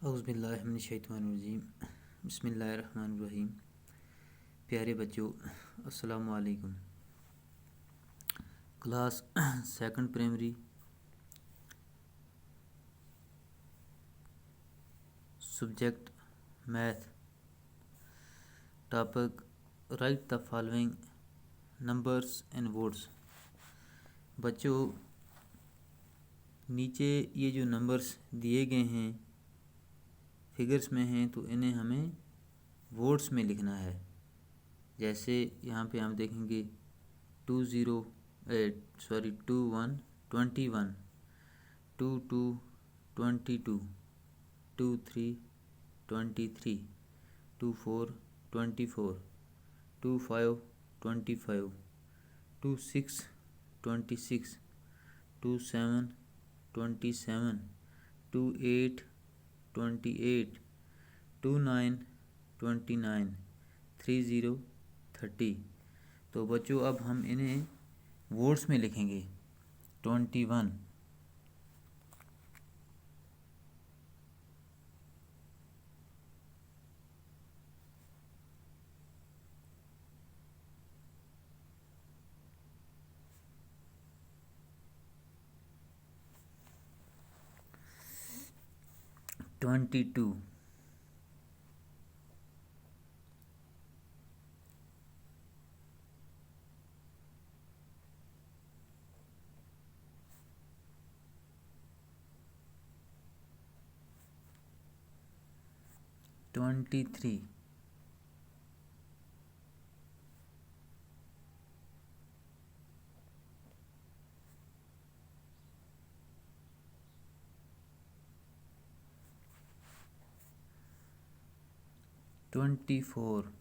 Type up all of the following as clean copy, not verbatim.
औज़ुबिल्लाहिमिनश्शैतानिर्रजीम बिस्मिल्लाहिर्रहमानिर्रहीम। प्यारे बच्चों, अस्सलामु अलैकुम। Class second primary, subject math, topic right the following numbers and words. बच्चों, नीचे ये जो नंबर्स दिए गए हैं फिगर्स में हैं, तो इन्हें हमें वर्ड्स में लिखना है। जैसे यहाँ पे हम देखेंगे 21 21, 22 22, 23 23, 24 24, 25 25, 26 26, 27 27, 28 28, 29 29, 30 30। तो बच्चों, अब हम इन्हें वर्ड्स में लिखेंगे। 21 22 23 24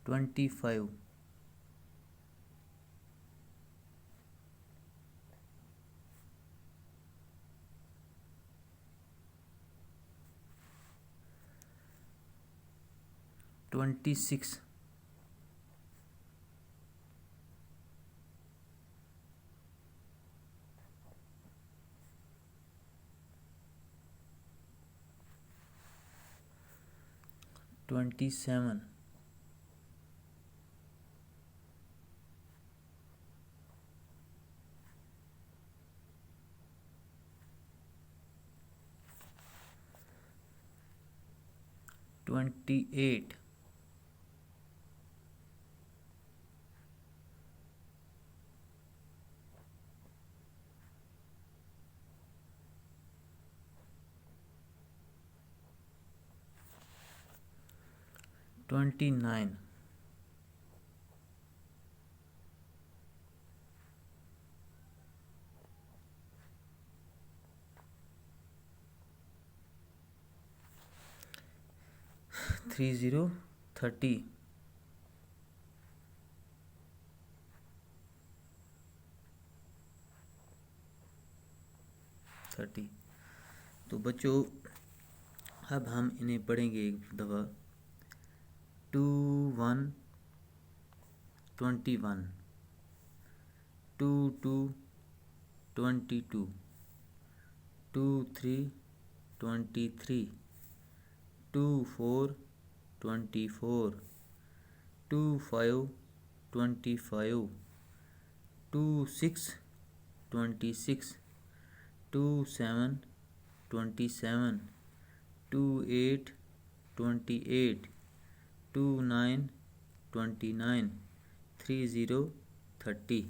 25 26 27 28 29 30 30 30। तो बच्चों, अब हम इन्हें पढ़ेंगे एक दफ़ा। 21 21, 22 22, 23 23, 24 24, 25 25, 26 26, 27 27, 28 28, 29 29, 30 30।